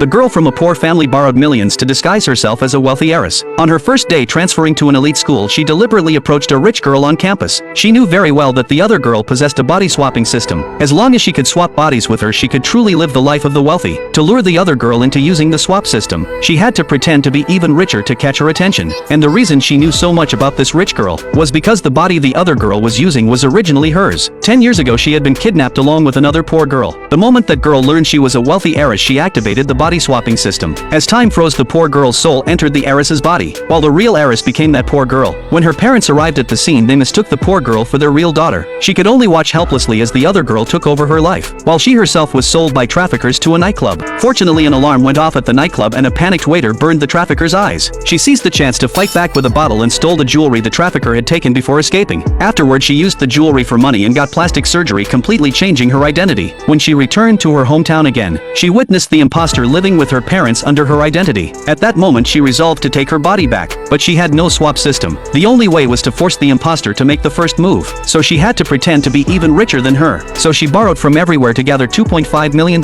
The girl from a poor family borrowed millions to disguise herself as a wealthy heiress. On her first day transferring to an elite school, she deliberately approached a rich girl on campus. She knew very well that the other girl possessed a body swapping system. As long as she could swap bodies with her, she could truly live the life of the wealthy. To lure the other girl into using the swap system, she had to pretend to be even richer to catch her attention. And the reason she knew so much about this rich girl was because the body the other girl was using was originally hers. 10 years ago she had been kidnapped along with another poor girl. The moment that girl learned she was a wealthy heiress, she activated the body swapping system. As time froze, the poor girl's soul entered the heiress's body, while the real heiress became that poor girl. When her parents arrived at the scene, they mistook the poor girl for their real daughter. She could only watch helplessly as the other girl took over her life, while she herself was sold by traffickers to a nightclub. Fortunately, an alarm went off at the nightclub and a panicked waiter burned the trafficker's eyes. She seized the chance to fight back with a bottle and stole the jewelry the trafficker had taken before escaping. Afterward, she used the jewelry for money and got plastic surgery, completely changing her identity. When she returned to her hometown again, she witnessed the imposter living with her parents under her identity. At that moment, she resolved to take her body back, but she had no swap system. The only way was to force the imposter to make the first move, so she had to pretend to be even richer than her. So she borrowed from everywhere to gather $2.5 million,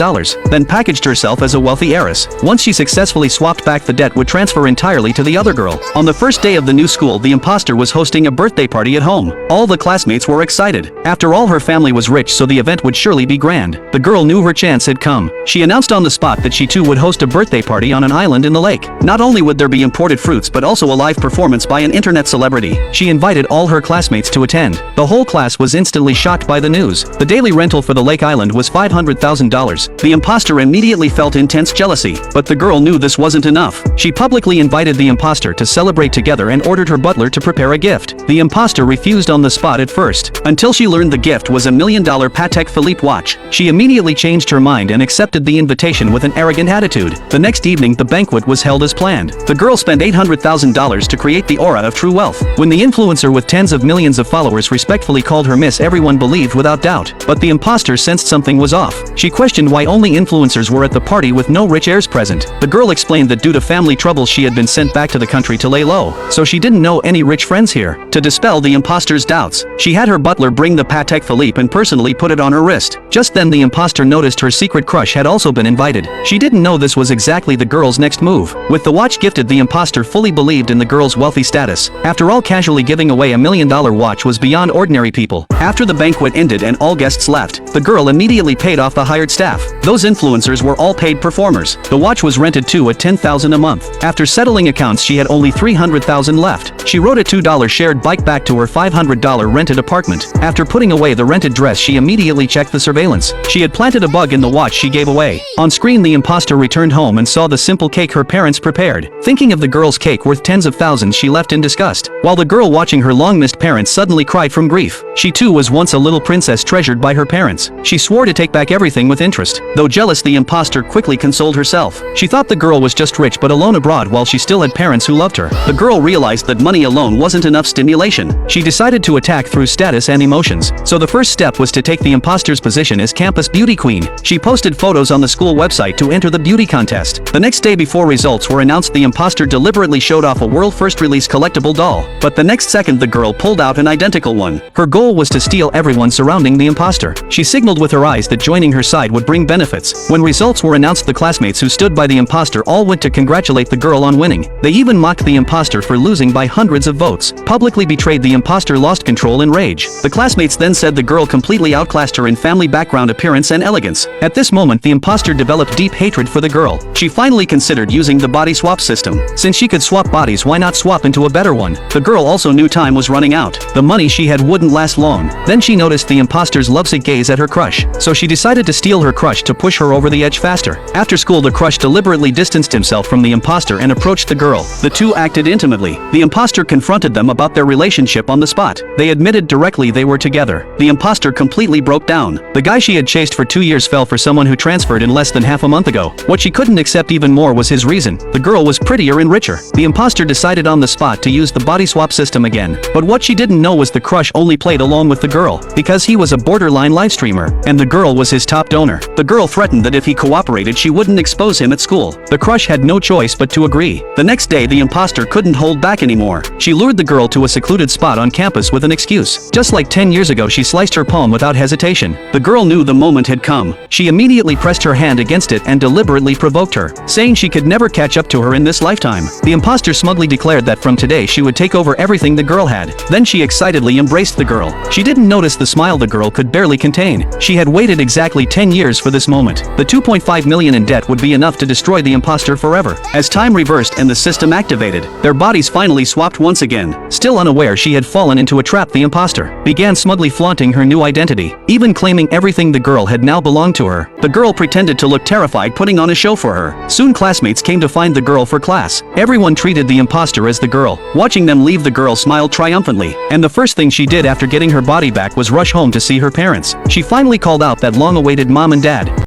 then packaged herself as a wealthy heiress. Once she successfully swapped back, the debt would transfer entirely to the other girl. On the first day of the new school, the imposter was hosting a birthday party at home. All the classmates were excited. After all, her family was rich, so the event would surely be grand. The girl knew her chance had come. She announced on the spot that she too would host a birthday party on an island in the lake. Not only would there be imported fruits but also a live performance by an internet celebrity. She invited all her classmates to attend. The whole class was instantly shocked by the news. The daily rental for the lake island was $500,000. The imposter immediately felt intense jealousy, but the girl knew this wasn't enough. She publicly invited the imposter to celebrate together and ordered her butler to prepare a gift. The imposter refused on the spot at first, until she learned the gift was a $1 million Patek Philippe watch. She immediately changed her mind and accepted the invitation with an arrogant attitude. The next evening, the banquet was held as planned. The girl spent $800,000 to create the aura of true wealth. When the influencer with tens of millions of followers respectfully called her Miss, everyone believed without doubt. But the imposter sensed something was off. She questioned why only influencers were at the party with no rich heirs present. The girl explained that due to family troubles she had been sent back to the country to lay low, so she didn't know any rich friends here. To dispel the imposter's doubts, she had her butler bring the Patek Philippe and personally put it on her wrist. Just then the imposter noticed her secret crush had also been invited. She didn't know this was exactly the girl's next move. With the watch gifted, the imposter fully believed in the girl's wealthy status. After all, casually giving away a $1 million watch was beyond ordinary people. After the banquet ended and all guests left, the girl immediately paid off the hired staff. Those influencers were all paid performers. The watch was rented too at $10,000 a month. After settling accounts, she had only $300,000 left. She rode a $2 shared bike back to her $500 rented apartment. After putting away the rented dress, she immediately checked the surveillance. She had planted a bug in the watch she gave away. On screen, the imposter returned home and saw the simple cake her parents prepared. Thinking of the girl's cake worth tens of thousands, she left in disgust. While the girl, watching her long-missed parents, suddenly cried from grief. She too was once a little princess treasured by her parents. She swore to take back everything with interest. Though jealous, the imposter quickly consoled herself. She thought the girl was just rich but alone abroad while she still had parents who loved her. The girl realized that money alone wasn't enough stimulation. She decided to attack through status and emotions. So the first step was to take the imposter's position as campus beauty queen. She posted photos on the school website to enter the beauty contest. The next day, before results were announced, the imposter deliberately showed off a world-first release collectible doll. But the next second, the girl pulled out an identical one. Her goal was to steal everyone surrounding the imposter. She signaled with her eyes that joining her side would bring benefits. When results were announced, the classmates who stood by the imposter all went to congratulate the girl on winning. They even mocked the imposter for losing by hundreds of votes. Publicly betrayed, the imposter lost control in rage. The classmates then said the girl completely outclassed her in family background, appearance, and elegance. At this moment, the imposter developed deep hatred for the girl. She finally considered using the body swap system. Since she could swap bodies, why not swap into a better one? The girl also knew time was running out. The money she had wouldn't last long. Then she noticed the imposter's lovesick gaze at her crush. So she decided to steal her crush to push her over the edge faster. After school, the crush deliberately distanced himself from the imposter and approached the girl. The two acted intimately. The imposter confronted them about their relationship on the spot. They admitted directly they were together. The imposter completely broke down. The guy she had chased for 2 years fell for someone who transferred in less than half a month ago. What she couldn't accept even more was his reason. The girl was prettier and richer. The imposter decided on the spot to use the body swap system again. But what she didn't know was the crush only played along with the girl, because he was a borderline live streamer, and the girl was his top donor. The girl threatened that if he cooperated, she wouldn't expose him at school. The crush had no choice but to agree. The next day, the imposter couldn't hold back anymore. She lured the girl to a secluded spot on campus with an excuse. Just like 10 years ago, she sliced her palm without hesitation. The girl knew the moment had come. She immediately pressed her hand against it and deliberately deliberately provoked her, saying she could never catch up to her in this lifetime. The imposter smugly declared that from today she would take over everything the girl had. Then she excitedly embraced the girl. She didn't notice the smile the girl could barely contain. She had waited exactly 10 years for this moment. The 2.5 million in debt would be enough to destroy the imposter forever. As time reversed and the system activated, their bodies finally swapped once again. Still unaware she had fallen into a trap, the imposter began smugly flaunting her new identity, even claiming everything the girl had now belonged to her. The girl pretended to look terrified, putting on a show for her. Soon classmates came to find the girl for class. Everyone treated the imposter as the girl. Watching them leave, the girl smiled triumphantly, and the first thing she did after getting her body back was rush home to see her parents. She finally called out that long-awaited mom and dad.